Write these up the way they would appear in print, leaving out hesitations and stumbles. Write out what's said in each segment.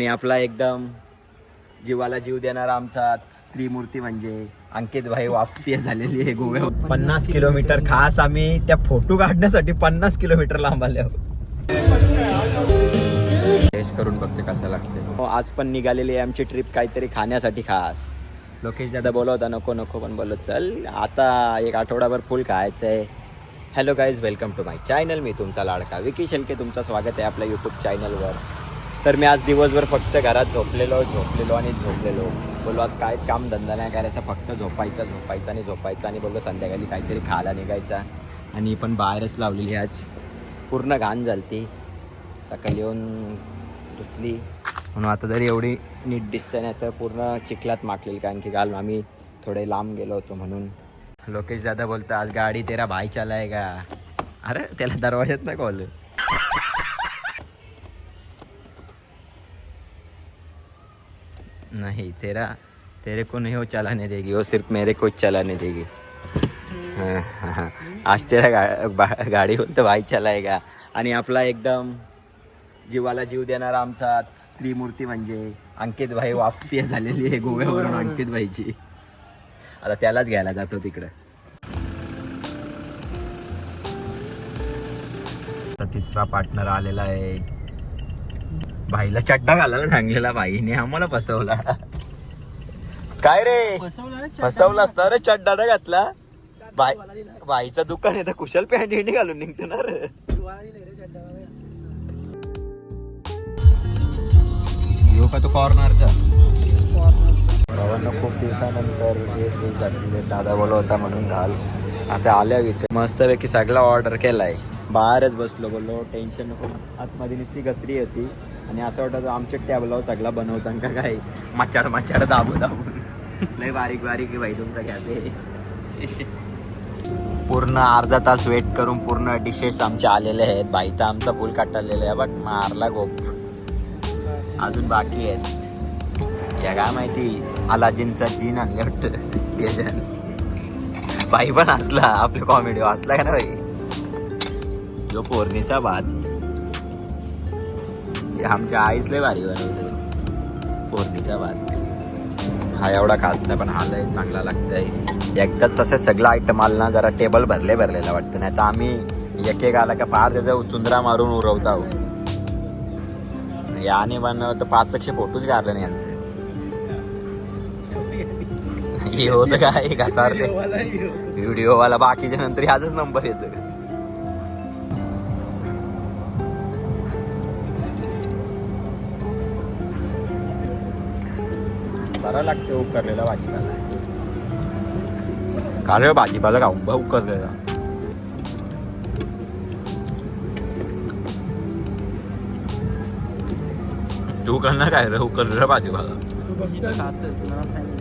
आणि आपला एकदम जीवाला जीव देणारा आमचा त्रिमूर्ती म्हणजे अंकित भाई वापसी झालेली आहे गोव्यावर. 50 किलोमीटर खास आम्ही त्या फोटो काढण्यासाठी 50 किलोमीटर लांब आले आहोत. टेस्ट करून बघते कसं लागते. आज पण निघालेली आहे आमची ट्रिप काहीतरी खाण्यासाठी खास. लोकेश दादा बोलवता नको नको पण बोलत चल आता एक आठवडाभर फुल खायचं आहे. Hello guys, welcome to my channel. मी तुमचा लाडका विकी शेलके. तुमचं स्वागत आहे आपल्या यूट्यूब चॅनलवर. तर मी आज दिवसभर फक्त घरात झोपलेलो आणि झोपलेलो. बोललो आज काहीच काम धंदा नाही करायचा, फक्त झोपायचं आणि बोललो संध्याकाळी काहीतरी खायला निघायचा. आणि पण बाहेरच लावलेली आज पूर्ण घाण झालती. सकाळी येऊन धुतली म्हणून आता जरी एवढी नीट दिसते नाही तर पूर्ण चिखलात माखलेली, कारण की काल आम्ही थोडे लांब गेलो होतो म्हणून. लोकेश दादा बोलता आज गाडी तेरा भाई चलाएगा. अरे त्याला दरवाजात ना कॉल. नहीं तेरे को नहीं वो चलाने देगी, वो सिर्फ मेरे को चलाने देगी. आज तेरा गाडी बोलतो भाई चलाएगा. आणि आपला एकदम जीवाला जीव देणारा आमचा त्रिमूर्ती म्हणजे अंकित भाई वापसी झालेली आहे गोव्यावरून. अंकित भाईची आता त्यालाच घ्यायला जातो तिकडं. तिसरा पार्टनर आलेला आहे. भाईला चड्डा घालायला सांगलेला भाईने, आम्हाला फसवला. काय रे फसवला असता रे, चड्डा ना घातला. भाईचं दुकान आहे तर कुशल पॅन्ट हिंडी घालून निघतो ना रे. येऊ का तो कॉर्नरचा. भावांना खूप दिवसानंतर दादा बोलवता म्हणून घाल. आता आल्या विकत मस्तपैकी सगळा ऑर्डर केलाय. बाहेरच बसलो, बोललो टेन्शन नको. आतमध्ये नुसती गचरी होती आणि असं वाटतं आमच्या टॅबलावर सगळा बनवता का काय. मचाड दाबून लय बारीक भाई तुमचा घ्या. पूर्ण अर्धा तास वेट करून पूर्ण डिशेस आमच्या आलेले आहेत. भाई तर आमचा फुल काटलेला आहे बघ, मारला गोप. अजून बाकी आहेत. या काय माहिती अलाजीनचा जीन आणले वाटतं. भाई पण हसला, आपल्या कॉमेडी हसला का ना भाई. जो पोरणीचा भात आमच्या आईच लय भारी बनवते. पोरणीचा भात हा एवढा खास नाही पण हा लय चांगला लागतंय. एकदाच असे सगळं आयटम आलं ना जरा टेबल भरलेला वाटतं. नाही तर आम्ही एक आला का फार त्याचा चुंदरा मारून उरवता. याने बनवतं 500 फोटोच काढले नाही यांचे. हे होतं काय घसार ते व्हिडिओवाला. बाकीच्या नंतर ह्याचाच नंबर येतो. बरा लागतो उकरलेला भाजीपाला. का रे भाजीपाला का उकरलेला. तू करणार काय रे उकरलेला भाजीपाला.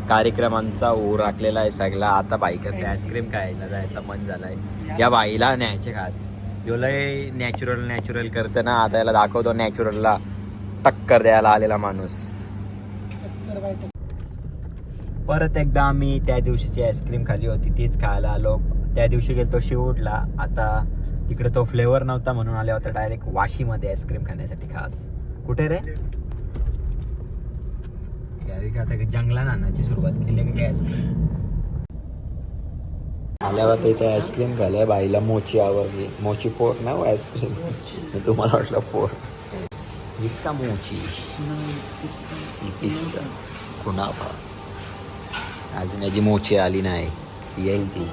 कार्यक्रमांचा ओर राखलेला आहे सगळा. आता बाई करते आईस्क्रीम खायला जायचा मन झालाय. या बाईला न्यायचे खास. जो लय नॅचरल करतं ना, आता याला दाखवतो नॅचरलला टक्कर द्यायला आलेला माणूस. परत एकदा आम्ही त्या दिवशीची आईस्क्रीम खाल्ली होती तीच खायला आलो. त्या दिवशी गेलो शिवूडला. आता तिकडे तो फ्लेवर नव्हता म्हणून आले होता डायरेक्ट वाशीमध्ये आईस्क्रीम खाण्यासाठी खास. कुठे रे आता जंगला नानाची सुरुवात केली का आईस्क्रीम. आल्यावर इथे आईस्क्रीम खाल्ल्या. बाईला मोची आवडली. मोची पोर ना आईस्क्रीम. तुम्हाला वाटलं पोर हीच का मोची. पिस्ता कुणाफा अजून याची मोची आली नाही, येईल ती.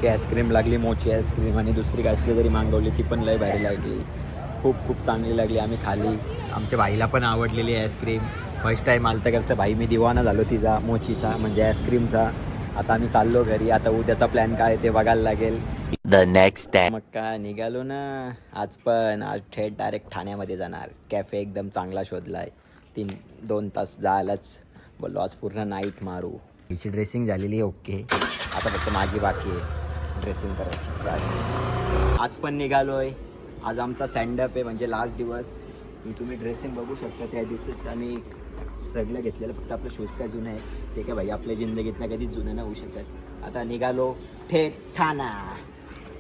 आईस्क्रीम लागली मोची आईस्क्रीम. आणि दुसरी कसली तरी मागवली ती पण लय भारी लागली. खूप चांगली लागली. आम्ही खाली. आमच्या भाईला पण आवडलेली आईस्क्रीम. फर्स्ट टाईम आलता करता भाई. मी दिवाना झालो तिचा मोचीचा म्हणजे आईस्क्रीमचा. आता आम्ही चाललो घरी. आता उद्याचा प्लॅन काय ते बघायला लागेल. द नेक्स्ट टाइम मग काय निघालो ना. आज थेट डायरेक्ट ठाण्यामध्ये जाणार. कॅफे एकदम चांगला शोधलाय. 2 तास जायलाच. बोललो आज पूर्ण नाईट मारू. हिची ड्रेसिंग झालेली ओके. आता फक्त माझी बाकी आहे ड्रेसिंग करायची बस. आज पण निघालोय. आज आमचा सँडअप आहे म्हणजे लास्ट दिवस. तुम्ही ड्रेसिंग बघू शकता. त्या दिवशीच आम्ही सगळं घेतलेलं. फक्त आपलं शूज काय जुनं आहे ते काय भाई आपल्या जिंदगीतनं कधीच जुनं नाही होऊ शकत. आता निघालो थेट ठाणा.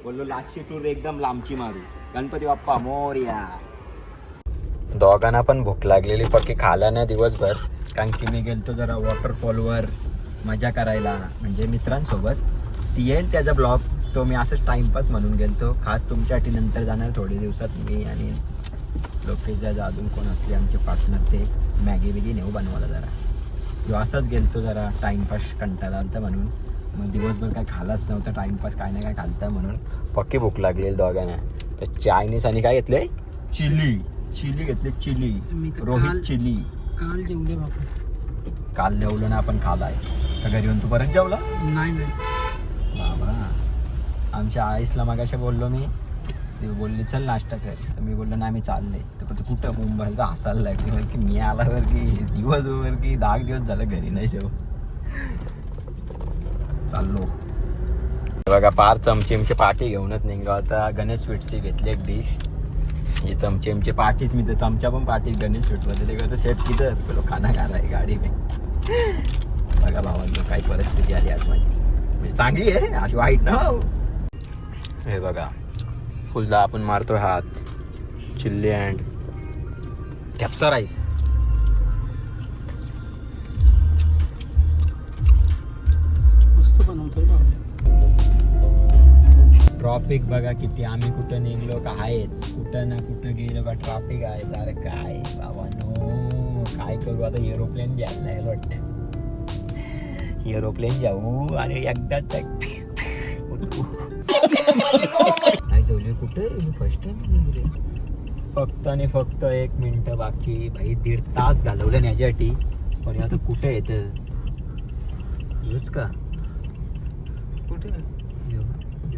बोललो लास्टची टूर एकदम लांबची मारू. गणपती बाप्पा मोरया. दोघांना पण भूक लागलेली पक्की खाला नाही दिवसभर, कारण की मी गेलतो जरा वॉटरफॉलवर मजा करायला म्हणजे मित्रांसोबत. ती येईल त्याचा ब्लॉग, तो मी असंच टाइमपास म्हणून गेलतो. खास तुमच्यासाठी नंतर जाणार थोडे दिवसात मी आणि लोकेश अजून कोण असले आमचे पार्टनर, ते मॅगी बिगी नेऊ बनवायला जरा. जो असंच गेलतो जरा टाइमपास, कंटाळा आलता म्हणून. मग दिवसभर काय खालाच नव्हता, टाइमपास काय ना काय खालता म्हणून पक्की भूक लागलेली दोघांना. तर चायनीज आणि काय घेतलंय, चिली घेतली, चिली रोहित चिली. काल जेवले बापू, काल जेवलो ना आपण, खालाय का घरी येऊन तू परत जेवला? नाही बाबा आमच्या आईसला मगाशी बोललो मी, ती बोलली चल नाश्ता कर, तर मी बोललो ना मी चालले. तर कुठं मुंबईला हसायला लागली की मी आल्यावर की दिवसभर की 10 दिवस झालं घरी नाही जेव चाललो. बघा पार चमचेमची पाठी घेऊनच निघलो आता. गणेश स्वीट्सची घेतली एक डिश, ही चमचेमची पाठीच. मी तर चमचा पण पाठी गणेश स्वीटमध्ये ते करतो सेट किधर पेलो खाना खा रहा है गाडी में. बघा भावांनो काय परिस्थिती आली आज माझी, म्हणजे चांगली आहे अशी वाईट ना. हे बघा फुलदा आपण मारतोय हात, चिल्ली अँड कॅप्सा राईस. मस्त बनवतोय बाबा. ट्रॉफिक बघा किती, आम्ही कुठं निघलो का आहेच, कुठं ना कुठं गेलो का ट्रॉफिक आहे. अरे काय बाबांनो काय करू आता, एरोप्लेन घ्यायला वाटतं, एरोप्लेन जाऊ आणि एकदाच काय जेवले कुठं फर्स्ट टाइम. फक्त आणि फक्त 1 मिनिट बाकी भाई, 1.5 तास घालवलं याच्यासाठी. पण आता कुठं येतं हेच का, कुठे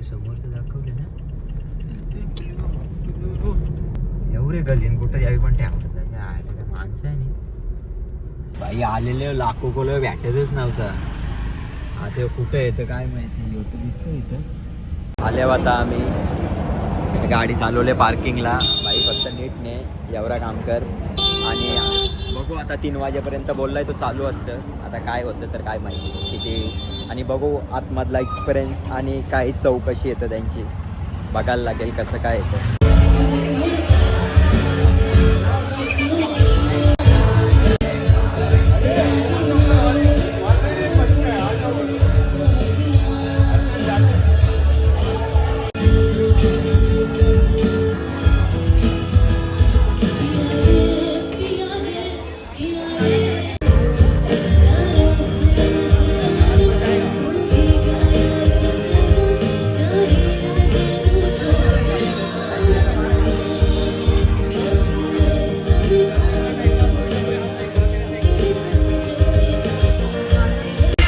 समोरचं दाखवले ना एवढे गलीन कुठं यावी, पण ठेवलं आलेल्या माणसं आहे बाई. आलेले लाखो कोलो भेटतच नव्हता. आता कुठं येतं काय माहिती, होतं दिसतं इथं. आल्या आता आम्ही गाडी चालवले पार्किंगला. बाई फक्त नीट ने एवढा काम कर आणि बघू आता 3 वाजेपर्यंत बोललाय तो चालू असतं. आता काय होतं तर काय माहिती किती, आणि बघू आतमधला एक्सपिरियन्स आणि काय चौकशी येतं त्यांची, बघायला लागेल कसं काय येतं.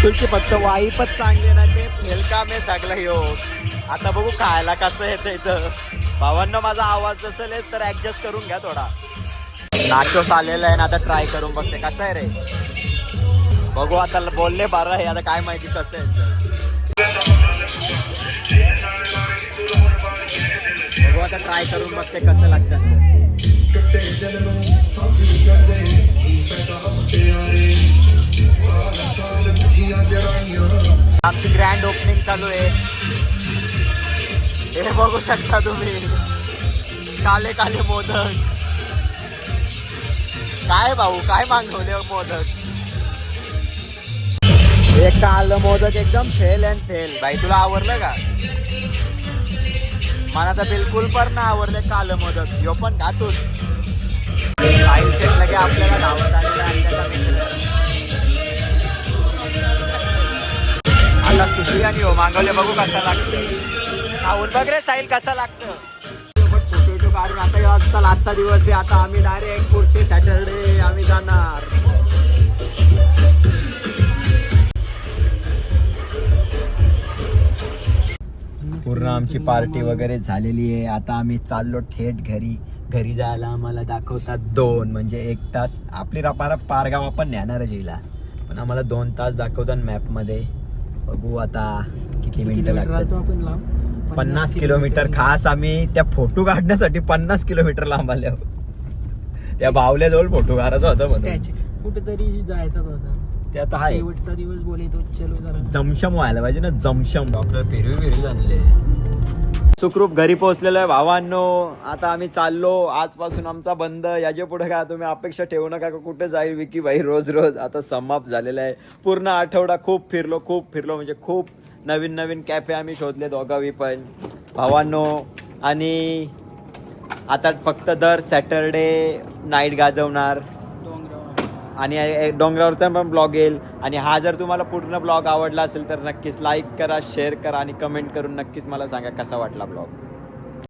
तुझी फक्त वाईपच चांगली ना, ते फेलकाम आहे सगळं योग. आता बघू खायला कसं येतं इथं. भावांना माझा आवाज जसं येत तर ऍडजस्ट करून घ्या थोडा. नाचोस आलेला आहे ना, आता ट्राय करून बघते कसं आहे रे. बघू आता बोलले बरं आहे, आता काय माहिती कसं आहे. बघू आता ट्राय करून बघते कसं लागतं. आमची ग्रँड ओपनिंग चालू आहे, हे बघू शकता तुम्ही. काले काले मोदक. काय भाऊ काय मागवले मोदक. हे कालं मोदक एकदम फेल अँड फेल. भाई तुला आवडलं का? मला तर बिलकुल पण ना आवडले कालं मोदक. ह्यो पण घातून लगे आपल्याला धावत आलेला आहे. आता तुझी आणि हो मागवले बघू कसं लागतं. खाऊन बघ रे साहिल कसं लागतं. फोटो काढून आता आजचा लास्टचा दिवस आहे. आता आम्ही डायरेक्ट पुढचे सॅटरडे आम्ही जाणार. पूर्ण आमची पार्टी वगैरे झालेली आहे. आता आम्ही चाललो थेट घरी. घरी जायला आम्हाला दाखवतात 2 म्हणजे 1 तास. आपली पारगाव आपण नेणारच हिला, पण आम्हाला 2 तास दाखवतात मॅप मध्ये. बघू आता किती मिनिटं लागतात. 50 किलोमीटर. खास आम्ही त्या फोटो काढण्यासाठी 50 किलोमीटर लांब आले. त्या बावल्याजवळ फोटो काढायचा होता म्हणून कुठेतरी जायचं होता. ते आता आहे शेवटचा दिवस बोलतो चलो जरा जमशम व्हायला पाहिजे ना. जमशम डॉक्टर फिरवी झालेले. सुखरूप घरी पोहोचलेलो आहे भावांनो. आता आम्ही चाललो. आजपासून आमचा बंद. याच्या पुढे काय तुम्ही अपेक्षा ठेवू नका का कुठे जाईल विकी भाई रोज रोज. आता समाप्त झालेला आहे. पूर्ण आठवडा खूप फिरलो म्हणजे खूप नवीन नवीन कॅफे आम्ही शोधले दोघावी पण भावांनो. आणि आता फक्त दर सॅटरडे नाईट गाजवणार आणि डोंगरावरचा पण ब्लॉग येईल. आणि हा जर तुम्हाला पूर्ण ब्लॉग आवडला असेल तर नक्कीच लाईक करा, शेअर करा आणि कमेंट करून नक्कीच मला सांगा कसा वाटला ब्लॉग.